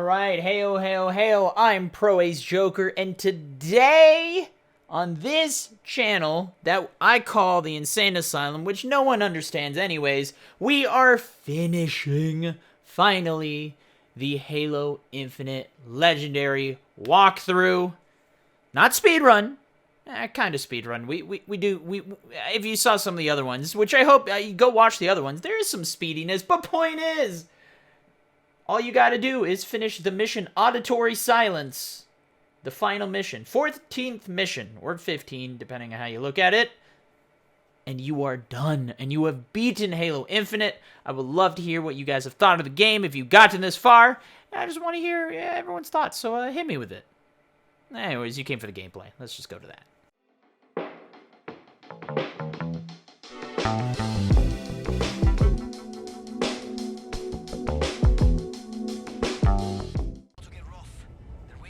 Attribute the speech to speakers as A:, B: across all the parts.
A: Alright, heyo, heyo, heyo, I'm ProAceJOKER, and today, on this channel that I call the Insane Asylum, which no one understands anyways, we are finishing, finally, the Halo Infinite Legendary walkthrough. Not speedrun. Kind of speedrun. We do, if you saw some of the other ones, which I hope, you go watch the other ones, there is some speediness, but point is, all you gotta do is finish the mission Auditory Silence. The final mission. 14th mission, or 15, depending on how you look at it. And you are done. And you have beaten Halo Infinite. I would love to hear what you guys have thought of the game if you've gotten this far. I just want to hear everyone's thoughts, so hit me with it. Anyways, you came for the gameplay. Let's just go to that.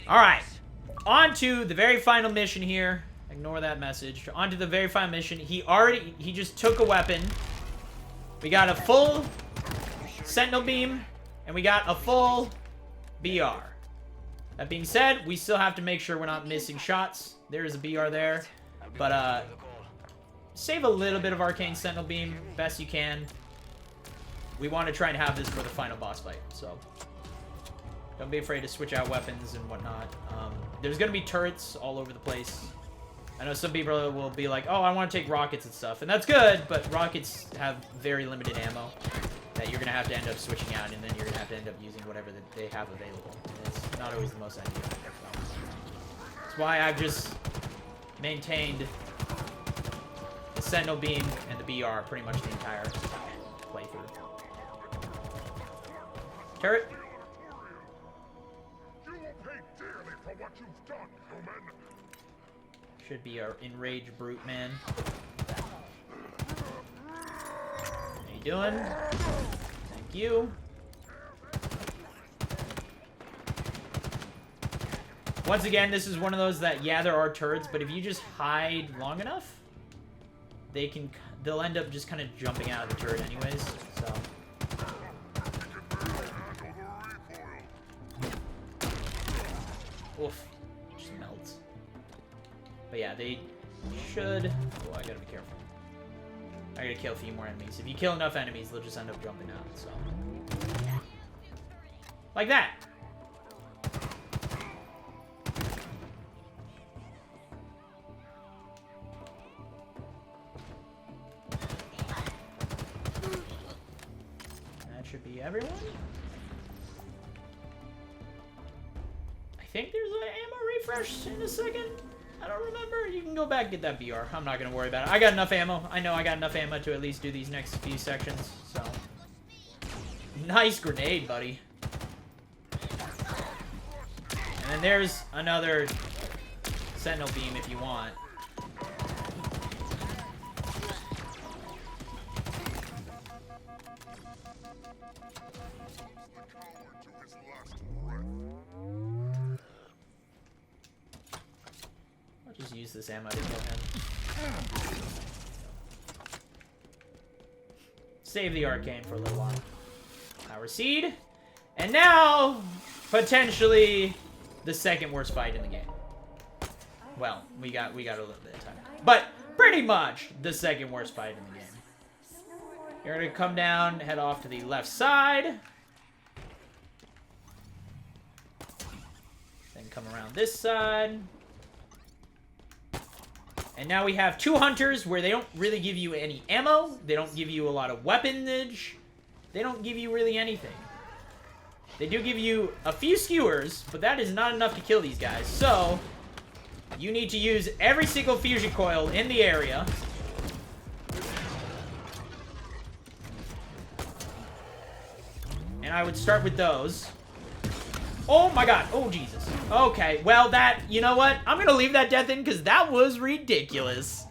A: Alright, on to the very final mission here. Ignore that message. On to the very final mission. He just took a weapon. We got a full Sentinel Beam, and we got a full BR. That being said, we still have to make sure we're not missing shots. There is a BR there. But, save a little bit of Arcane Sentinel Beam, best you can. We want to try and have this for the final boss fight, so don't be afraid to switch out weapons and whatnot. There's going to be turrets all over the place. I know some people will be like, oh, I want to take rockets and stuff. And that's good, but rockets have very limited ammo that you're going to have to end up switching out, and then you're going to have to end up using whatever that they have available. And it's not always the most ideal. So that's why I've just maintained the Sentinel Beam and the BR pretty much the entire playthrough. Turret. Should be our enraged brute man. How you doing? Thank you. Once again, this is one of those that, yeah, there are turrets, but if you just hide long enough, they'll end up just kind of jumping out of the turret anyways, so. Oof. Just melts. But yeah, they should... Oh, I gotta be careful. I gotta kill a few more enemies. If you kill enough enemies, they'll just end up jumping out, so... Like that! That should be everyone. I think there's an ammo refresh in a second. I don't remember. You can go back and get that BR. I'm not going to worry about it. I got enough ammo. I know I got enough ammo to at least do these next few sections. So, nice grenade, buddy. And then there's another Sentinel Beam if you want. Just use this ammo to kill him. Save the arcane for a little while. Power Seed. And now, potentially, the second worst fight in the game. Well, we got a little bit of time. But, pretty much, the second worst fight in the game. You're going to come down, head off to the left side. Then come around this side. And now we have two hunters where they don't really give you any ammo. They don't give you a lot of weaponage. They don't give you really anything. They do give you a few skewers, but that is not enough to kill these guys. So, you need to use every single fusion coil in the area. And I would start with those. Oh my god. Oh, Jesus. Okay, well, you know what? I'm gonna leave that death in because that was ridiculous.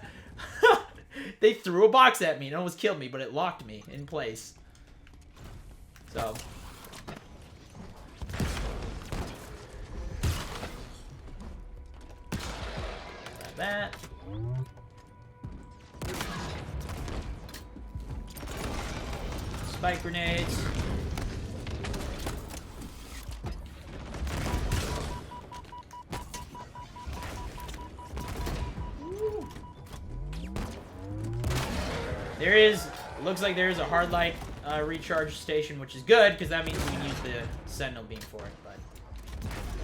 A: They threw a box at me and almost killed me, but it locked me in place. So. Like that. Spike grenades. looks like there is a hard light recharge station, which is good, because that means we can use the Sentinel Beam for it. But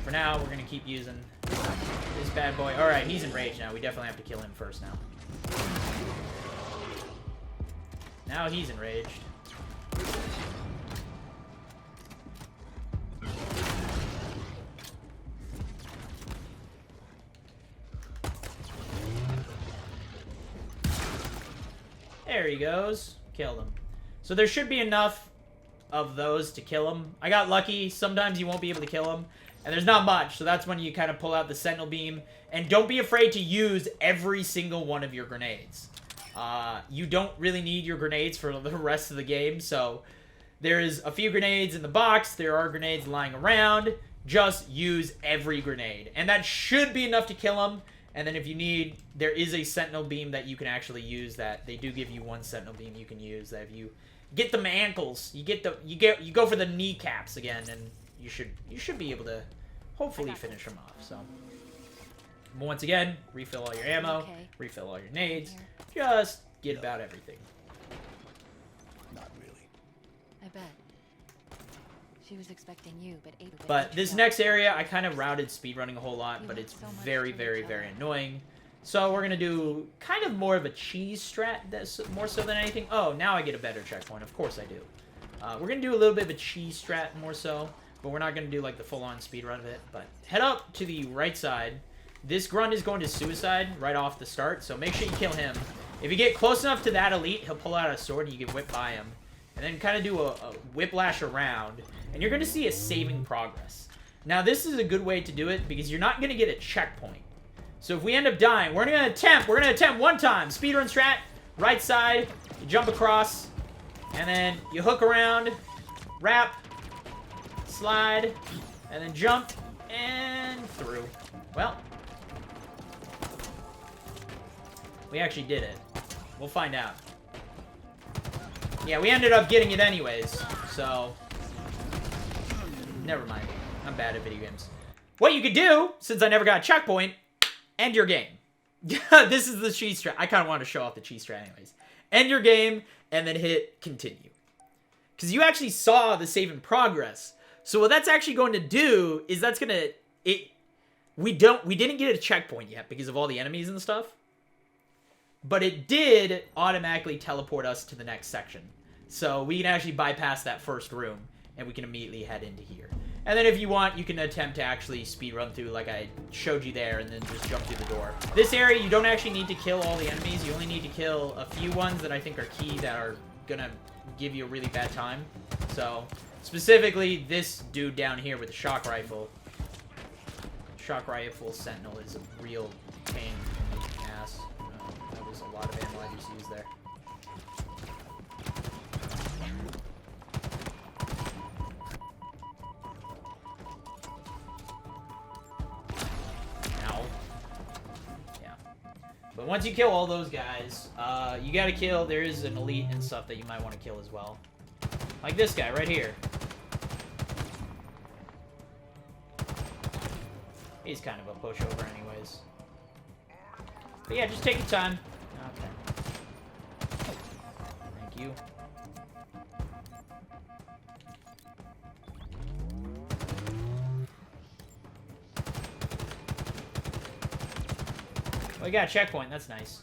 A: for now, we're going to keep using this bad boy. Alright, he's enraged now. We definitely have to kill him first now. Now he's enraged. There he goes. Killed him. So there should be enough of those to kill him. I got lucky. Sometimes you won't be able to kill him. And there's not much. So that's when you kind of pull out the Sentinel Beam. And don't be afraid to use every single one of your grenades. You don't really need your grenades for the rest of the game. So there's a few grenades in the box. There are grenades lying around. Just use every grenade. And that should be enough to kill him. And then if you need, there is a Sentinel Beam that you can actually use. That they do give you one Sentinel Beam you can use. That if you get the ankles, you go for the kneecaps again, and you should be able to hopefully finish them off. So once again, refill all your ammo, refill all your nades, just get about everything.
B: Not really.
C: I bet. She was expecting you,
A: but this next area, I kind of routed speedrunning a whole lot, but it's very, very, very annoying. So we're going to do kind of more of a cheese strat, that's more so than anything. Oh, now I get a better checkpoint. Of course I do. We're going to do a little bit of a cheese strat more so, but we're not going to do like the full-on speedrun of it. But head up to the right side. This grunt is going to suicide right off the start, so make sure you kill him. If you get close enough to that elite, he'll pull out a sword and you can whip by him. And then kind of do a whiplash around. And you're going to see a saving progress. Now, this is a good way to do it because you're not going to get a checkpoint. So if we end up dying, we're going to attempt one time. Speedrun strat, right side, you jump across, and then you hook around, wrap, slide, and then jump, and through. Well, we actually did it. We'll find out. Yeah, we ended up getting it anyways, so never mind. I'm bad at video games. What you could do, since I never got a checkpoint, end your game. This is the cheese strat. I kind of want to show off the cheese strat anyways. End your game, and then hit continue. Because you actually saw the save in progress. So what that's actually going to do is that's going to... We didn't get a checkpoint yet because of all the enemies and stuff. But it did automatically teleport us to the next section. So we can actually bypass that first room, and we can immediately head into here. And then if you want, you can attempt to actually speed run through like I showed you there, and then just jump through the door. This area, you don't actually need to kill all the enemies. You only need to kill a few ones that I think are key that are going to give you a really bad time. So, specifically, this dude down here with the shock rifle. Shock rifle Sentinel is a real pain in the ass. That was a lot of ammo I just used there. Ow. Yeah. But once you kill all those guys, you gotta kill, there is an elite and stuff that you might want to kill as well. Like this guy right here. He's kind of a pushover anyways. But yeah, just take your time. Okay. Thank you. Well, we got a checkpoint. That's nice.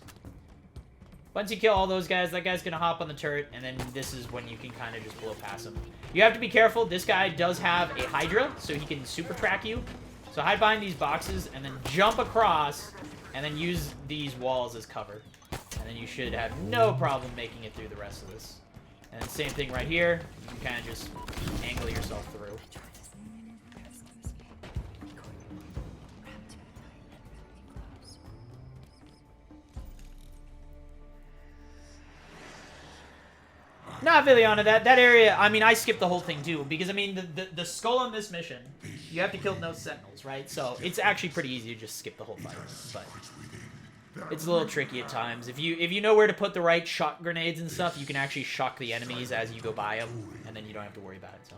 A: Once you kill all those guys, that guy's gonna hop on the turret, and then this is when you can kind of just blow past him. You have to be careful. This guy does have a Hydra, so he can super track you. So hide behind these boxes, and then jump across, and then use these walls as cover. And then you should have no problem making it through the rest of this. And then same thing right here. You can kind of just angle yourself through. Not really onto that. That area, I mean, I skipped the whole thing too, because I mean, the skull on this mission, you have to kill no sentinels, right? So it's actually pretty easy to just skip the whole fight, but it's a little tricky at times. If you know where to put the right shock grenades and stuff, you can actually shock the enemies as you go by them, and then you don't have to worry about it. So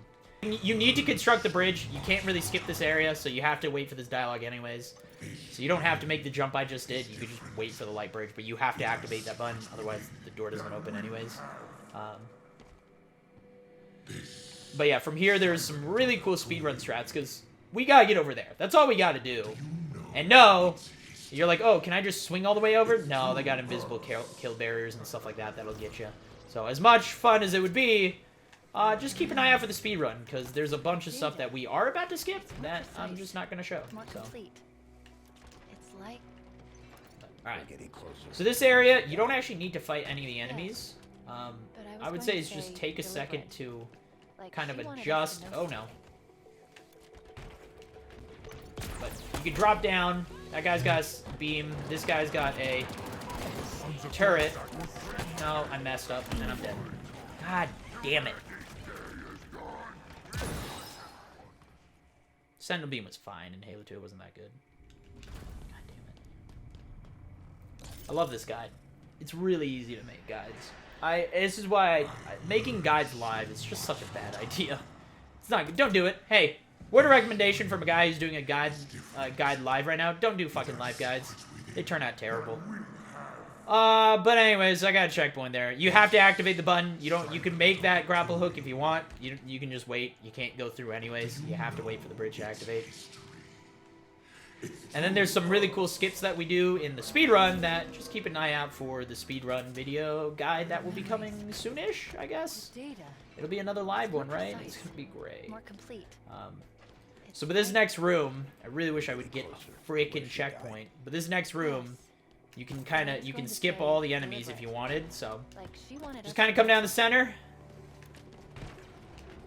A: you need to construct the bridge. You can't really skip this area, so you have to wait for this dialogue anyways. So you don't have to make the jump I just did. You could just wait for the light bridge, but you have to activate that button. Otherwise, the door doesn't open anyways. But yeah, from here, there's some really cool speedrun strats, because we gotta get over there. That's all we gotta do. And no, you're like, oh, can I just swing all the way over? No, they got invisible kill barriers and stuff like that. That'll get you. So as much fun as it would be, just keep an eye out for the speedrun, because there's a bunch of stuff that we are about to skip that I'm just not going to show. So.
C: It's like...
A: Alright. So this area, you don't actually need to fight any of the enemies. I would say it's just take a second to kind of adjust. Oh, no. But you can drop down. That guy's got a beam. This guy's got a turret. No, I messed up, and I'm dead. God damn it. Sentinel beam was fine, and Halo 2 it wasn't that good. God damn it. I love this guide. It's really easy to make guides. This is why making guides live is just such a bad idea. It's not. Don't do it. Hey, word of recommendation from a guy who's doing a guide live right now. Don't do fucking live guides. They turn out terrible. But anyways, I got a checkpoint there. You have to activate the button. You can make that grapple hook if you want. You can just wait. You can't go through anyways. You have to wait for the bridge to activate. And then there's some really cool skips that we do in the speedrun that just keep an eye out for the speedrun video guide that will be coming soonish, I guess. It'll be another live one, right? It's gonna be great.
C: More complete.
A: So, but this next room, I really wish I would get a freaking checkpoint. But this next room, you can skip all the enemies if you wanted. So, just kind of come down the center.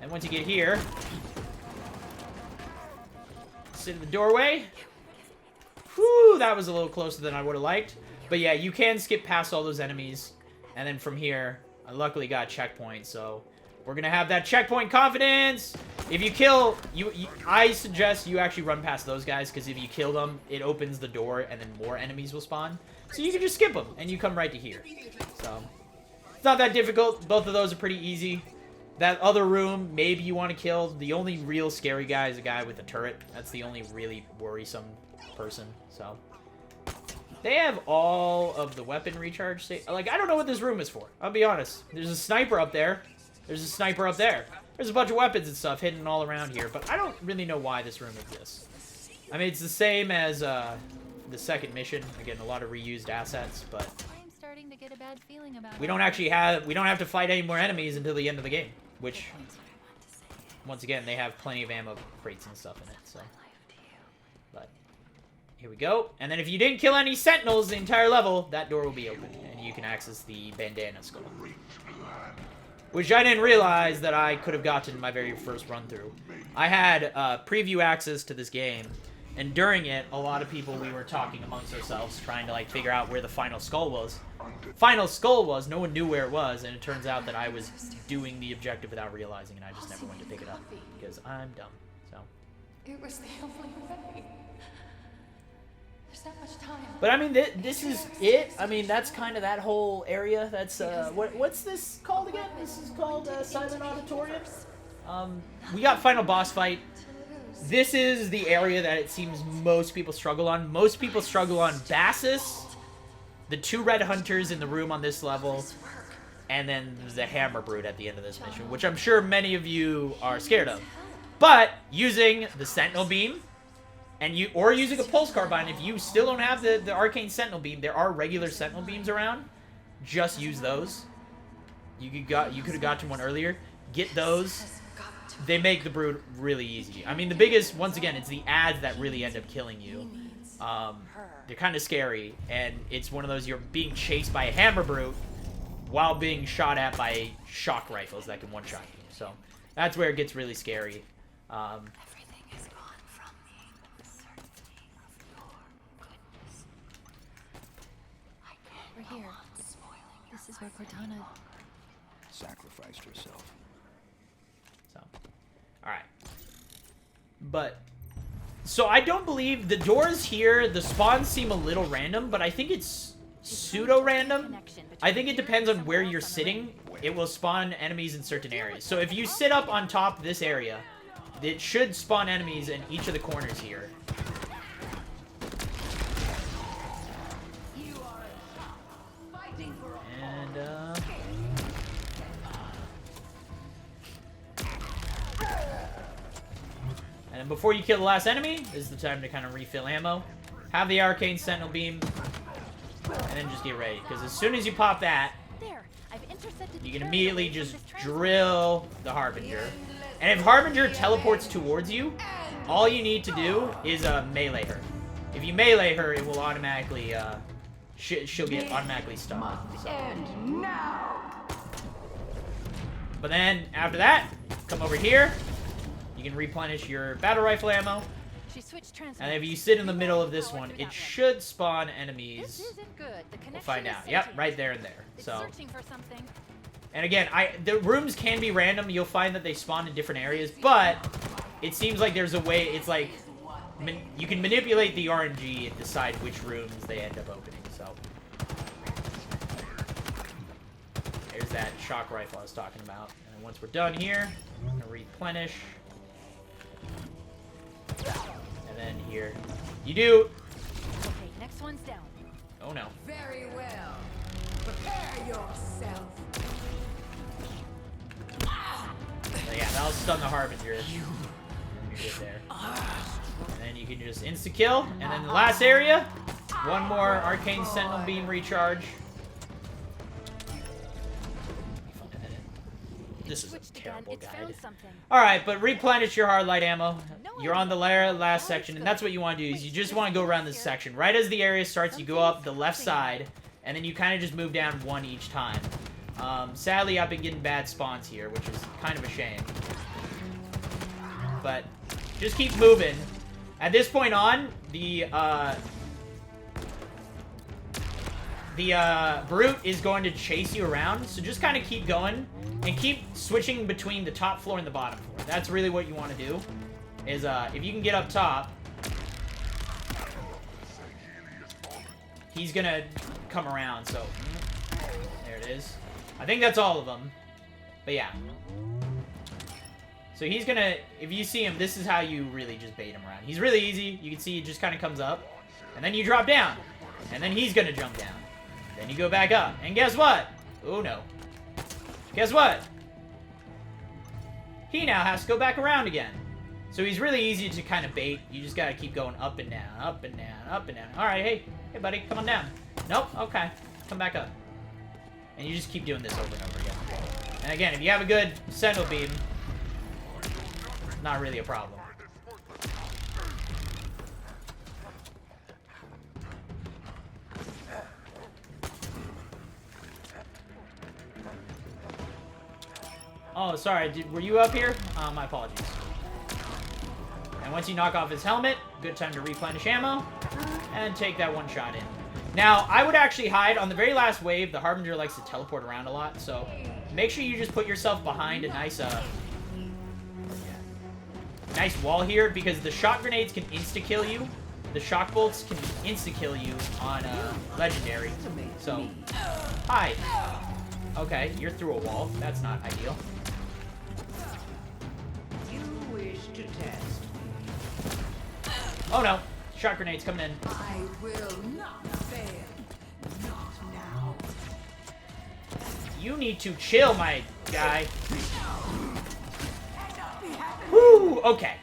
A: And once you get here, sit in the doorway. Whew, that was a little closer than I would have liked. But yeah, you can skip past all those enemies. And then from here, I luckily got a checkpoint, so we're going to have that checkpoint confidence. If you kill, I suggest you actually run past those guys, because if you kill them, it opens the door and then more enemies will spawn. So you can just skip them and you come right to here. So it's not that difficult. Both of those are pretty easy. That other room, maybe you want to kill. The only real scary guy is a guy with a turret. That's the only really worrisome person. So they have all of the weapon recharge state. Like, I don't know what this room is for. I'll be honest. There's a sniper up there. There's a sniper up there. There's a bunch of weapons and stuff hidden all around here, but I don't really know why this room exists. I mean, it's the same as the second mission. Again, a lot of reused assets, but
C: I'm starting to get a bad feeling about
A: we don't have to fight any more enemies until the end of the game, which once again, they have plenty of ammo crates and stuff in it, so. But here we go. And then if you didn't kill any sentinels the entire level, that door will be open and you can access the bandana skull. Which I didn't realize that I could have gotten in my very first run through. I had preview access to this game, and during it, a lot of people, we were talking amongst ourselves, trying to like figure out where the final skull was. Final skull was, no one knew where it was, and it turns out that I was doing the objective without realizing, and I just never went to pick it up, because I'm dumb, so.
C: It was the only way. There's not much time.
A: But I mean, this is it. I mean, that's kind of that whole area. That's what's this called again? This is called Silent Auditorium. We got final boss fight. This is the area that it seems most people struggle on. Most people struggle on Bassus, the 2 red hunters in the room on this level, and then the hammer brute at the end of this mission, which I'm sure many of you are scared of. But using the sentinel beam, or using a pulse carbine, if you still don't have the arcane sentinel beam, there are regular sentinel beams around. Just use those. You could have gotten one earlier. Get those. They make the brute really easy. I mean, the biggest, once again, it's the ads that really end up killing you. They're kind of scary, and it's one of those, you're being chased by a hammer brute while being shot at by shock rifles that can one-shot you. So that's where it gets really scary.
C: Everything is gone from me, but the certainty of your goodness. We're here. This is where Cortana
B: sacrificed herself.
A: So, alright. But, so I don't believe, the doors here, the spawns seem a little random, but I think it's pseudo-random. I think it depends on where you're sitting. It will spawn enemies in certain areas. So if you sit up on top of this area, it should spawn enemies in each of the corners here. And then before you kill the last enemy, this is the time to kind of refill ammo. Have the arcane sentinel beam, and then just get ready. Because as soon as you pop that,
C: There, I've intercepted
A: you can
C: the
A: immediately
C: carrier
A: just
C: from this transport.
A: drill the Harbinger. And if Harbinger teleports towards you, all you need to do is melee her. If you melee her, it will automatically, she'll get automatically stunned. So. But then, after that, come over here. You can replenish your battle rifle ammo.
C: She switched transports.
A: And if you sit in the middle of this one, it should spawn enemies.
C: This isn't good. The connection
A: We'll find
C: is
A: out. Yep,
C: sentient.
A: right there and there.
C: It's
A: So,
C: searching for something.
A: and again, the rooms can be random. You'll find that they spawn in different areas, but it seems like there's a way. It's like you can manipulate the RNG and decide which rooms they end up opening. So there's that shock rifle I was talking about. And then once we're done here, I'm gonna replenish. And then here, you do.
C: Okay, next one's down.
A: Oh no.
D: Very well. Prepare yourself.
A: So yeah, that'll stun the Harbinger. You get there. And then you can just insta-kill. And then the last area, one more Arcane Sentinel Beam recharge. This is a
C: Switched again.
A: terrible
C: It's
A: guide.
C: found something.
A: Alright, but replenish your hard light ammo. You're on the last section, and that's what you want to do, is you just want to go around this section. Right as the area starts, you go up the left side, and then you kind of just move down one each time. Sadly, I've been getting bad spawns here, which is kind of a shame. But just keep moving. At this point on, the brute is going to chase you around, so just kind of keep going and keep switching between the top floor and the bottom floor. That's really what you want to do. Is if you can get up top, he's gonna come around. So there it is. I think that's all of them. But yeah. So he's gonna, if you see him, this is how you really just bait him around. He's really easy. You can see he just kind of comes up, and then you drop down, and then he's gonna jump down. Then you go back up, and guess what? Oh no. Guess what? He now has to go back around again. So he's really easy to kind of bait. You just gotta keep going up and down, up and down, up and down. Alright, hey buddy, come on down. Nope, okay. Come back up. And you just keep doing this over and over again. And again, if you have a good Sentinel Beam, not really a problem. Oh, sorry, were you up here? My apologies. And once you knock off his helmet, good time to replenish ammo, and take that one shot in. Now, I would actually hide on the very last wave. The Harbinger likes to teleport around a lot, so make sure you just put yourself behind a nice, nice wall here, because the shock grenades can insta-kill you. The shock bolts can insta-kill you on Legendary. So, hide. Okay, you're through a wall. That's not ideal.
D: You wish to test.
A: Oh no, shock grenades coming in.
D: I will not fail. Not now.
A: You need to chill, my guy. Woo, okay.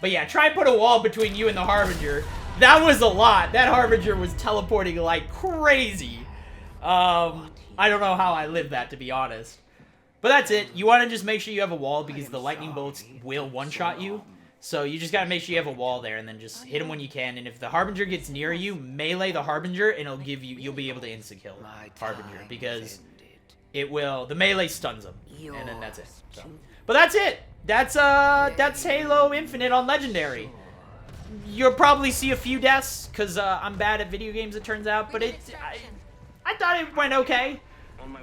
A: But yeah, try and put a wall between you and the Harbinger. That was a lot. That Harbinger was teleporting like crazy. I don't know how I lived that, to be honest. But that's it. You want to just make sure you have a wall, because the lightning bolts will one-shot you. So you just got to make sure you have a wall there, and then just hit him when you can. And if the Harbinger gets near you, melee the Harbinger, and it'll give you, you'll be able to insta-kill Harbinger, because it will, the melee stuns him, and then that's it. So. But that's it. That's Halo Infinite on Legendary. You'll probably see a few deaths, because I'm bad at video games, it turns out, but I thought it went okay.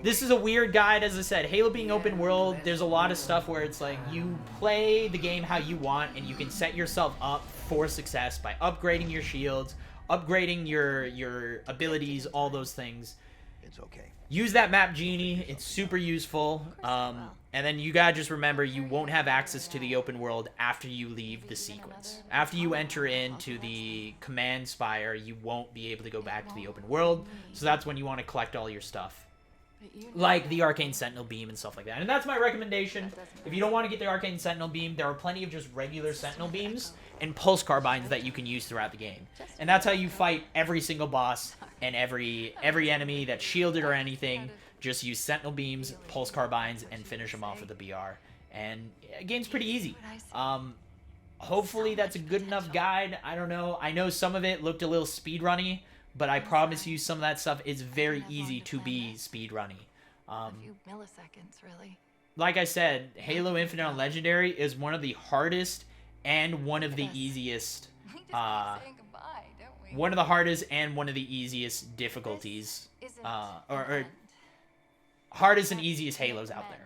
A: This is a weird guide, as I said. Halo being open world, there's a lot of stuff where it's like you play the game how you want, and you can set yourself up for success by upgrading your shields, upgrading your abilities, all those things.
B: It's okay.
A: Use that map genie. It's super useful. And then you gotta just remember, you won't have access to the open world after you leave the sequence. After you enter into the command spire, you won't be able to go back to the open world. So that's when you want to collect all your stuff. like the Arcane Sentinel Beam and stuff like that. And that's my recommendation. If you don't want to get the Arcane Sentinel Beam, there are plenty of just regular Sentinel Beams and Pulse Carbines that you can use throughout the game. And that's how you fight every single boss and every enemy that's shielded or anything. Just use Sentinel Beams, Pulse Carbines, and finish them off with the BR. And the game's pretty easy. Hopefully that's a good enough guide. I don't know. I know some of it looked a little speedrunny, but I promise you some of that stuff is very easy to be speedrunny.
C: A few milliseconds, really.
A: Like I said, Halo Infinite on Legendary is one of the hardest and one of the easiest.
C: We just keep saying goodbye, don't we?
A: One of the hardest and one of the easiest difficulties. Or hardest and easiest Halos out there.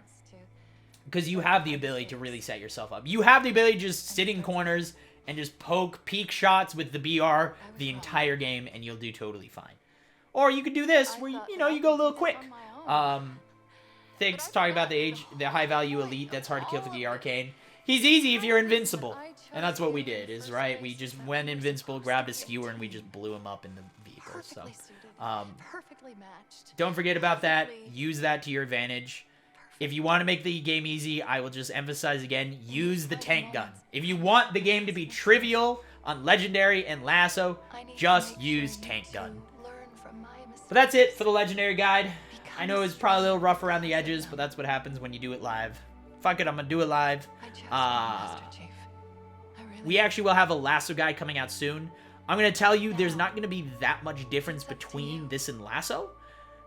A: Because you have the ability to really set yourself up. You have the ability to just sit in corners and just poke peek shots with the BR the entire game, and you'll do totally fine. Or you could do this, where you know you go a little quick. Things talking about the high value elite that's hard to kill for the arcane. He's easy if you're invincible, and that's what we did. Is right. We just went invincible, grabbed a skewer, and we just blew him up in the vehicle. So,
C: perfectly matched.
A: don't forget about that. Use that to your advantage. If you want to make the game easy, I will just emphasize again, use the tank gun. If you want the game to be trivial on Legendary and LASO, just use tank gun. But that's it for the Legendary guide. I know it's probably a little rough around the edges, but that's what happens when you do it live. Fuck it, I'm gonna do it live. We actually will have a LASO guide coming out soon. I'm gonna tell you, there's not gonna be that much difference between this and LASO.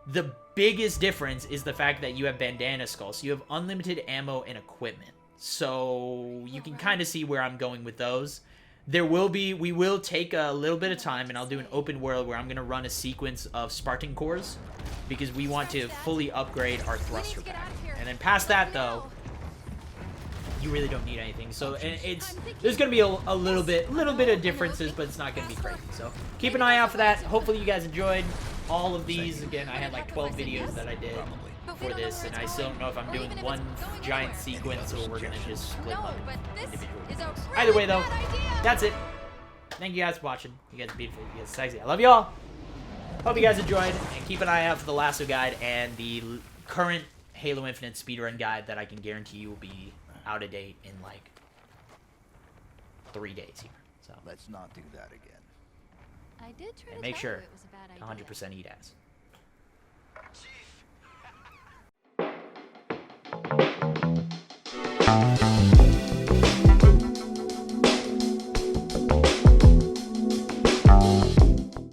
A: The biggest difference is the fact that you have bandana skulls. So you have unlimited ammo and equipment. So you can kind of see where I'm going with those. We will take a little bit of time, and I'll do an open world where I'm going to run a sequence of Spartan cores, because we want to fully upgrade our thruster pack. And then past that, though, you really don't need anything. So there's going to be a little bit of differences, but it's not going to be crazy. So keep an eye out for that. Hopefully you guys enjoyed all of these. Again, I had like 12 videos that I did for this, and I still don't know if I'm doing one giant sequence or we're going to just split them up individually. Either way, though, that's it. Thank you guys for watching. You guys are beautiful. You guys are sexy. I love you all. Hope you guys enjoyed, and keep an eye out for the LASO guide and the current Halo Infinite speedrun guide that I can guarantee you will be out of date in like 3 days here. So
B: Let's not do that again.
C: I did try
A: and
C: to
A: make
C: tell
A: sure
C: you it was a bad idea.
A: 100% eat ass.